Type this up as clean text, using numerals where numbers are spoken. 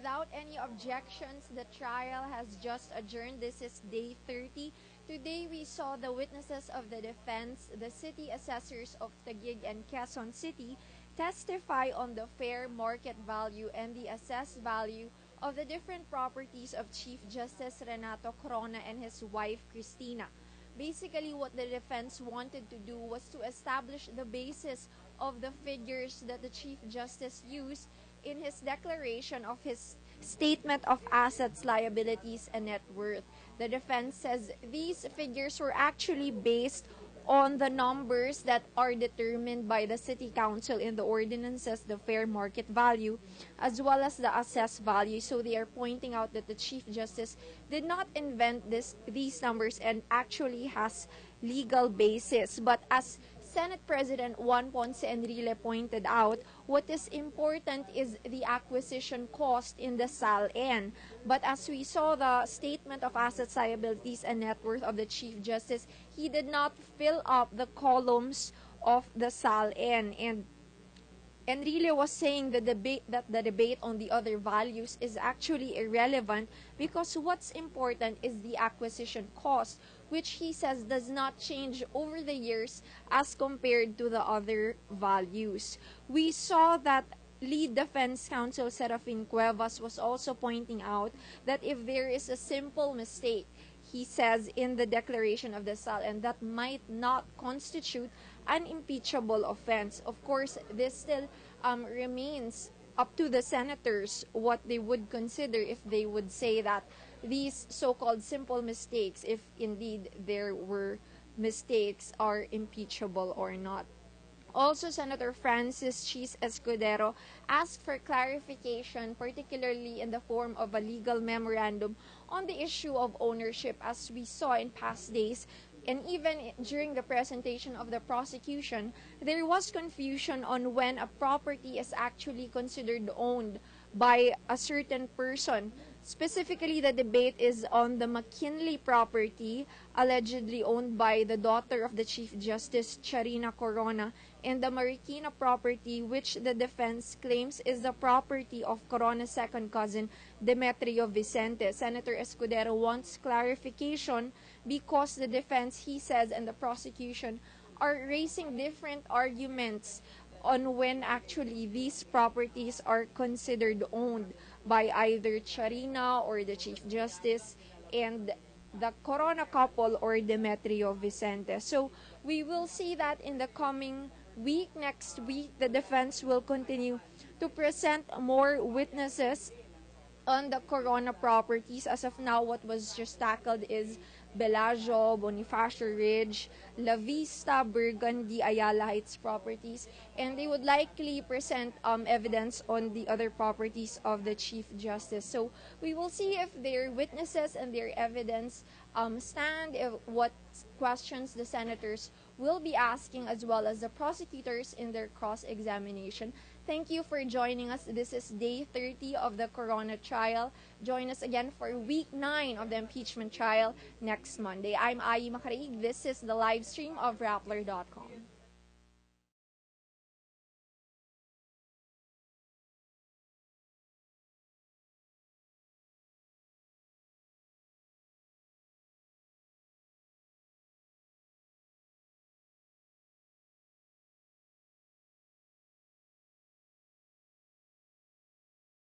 without any objections, the trial has just adjourned. This is day 30. Today, we saw the witnesses of the defense, the city assessors of Taguig and Quezon City, testify on the fair market value and the assessed value of the different properties of Chief Justice Renato Corona and his wife, Cristina. Basically, what the defense wanted to do was to establish the basis of the figures that the Chief Justice used in his declaration of his statement of assets, liabilities, and net worth. The defense says these figures were actually based on the numbers that are determined by the city council in the ordinances, the fair market value, as well as the assessed value. So they are pointing out that the Chief Justice did not invent these numbers and actually has legal basis. But as Senate President Juan Ponce Enrile pointed out, what is important is the acquisition cost in the SAL-N. But as we saw the statement of assets, liabilities, and net worth of the Chief Justice, he did not fill up the columns of the SAL-N. And Enrile was saying that the debate on the other values is actually irrelevant because what's important is the acquisition cost, which he says does not change over the years as compared to the other values. We saw that lead defense counsel Serafin Cuevas was also pointing out that if there is a simple mistake, he says in the declaration of the SAL, and that might not constitute an impeachable offense. Of course, this still remains up to the senators what they would consider if they would say that these so-called simple mistakes, if indeed there were mistakes, are impeachable or not. Also, Senator Francis Chis Escudero asked for clarification, particularly in the form of a legal memorandum on the issue of ownership, as we saw in past days. And even during the presentation of the prosecution, there was confusion on when a property is actually considered owned by a certain person. Specifically, the debate is on the McKinley property, allegedly owned by the daughter of the Chief Justice, Charina Corona, and the Marikina property, which the defense claims is the property of Corona's second cousin, Demetrio Vicente. Senator Escudero wants clarification because the defense, he says, and the prosecution are raising different arguments on when actually these properties are considered owned by either Charina or the Chief Justice and the Corona couple or Demetrio Vicente. So we will see that in the coming week. Next week, the defense will continue to present more witnesses on the Corona properties. As of now, what was just tackled is Bellagio, Bonifacio Ridge, La Vista, Burgundy, Ayala Heights properties, and they would likely present evidence on the other properties of the Chief Justice. So we will see if their witnesses and their evidence stand, if what questions the senators will be asking, as well as the prosecutors in their cross-examination. Thank you for joining us. This is day 30 of the Corona trial. Join us again for week 9 of the impeachment trial next Monday. I'm Ayi Macaraig. This is the live stream of Rappler.com.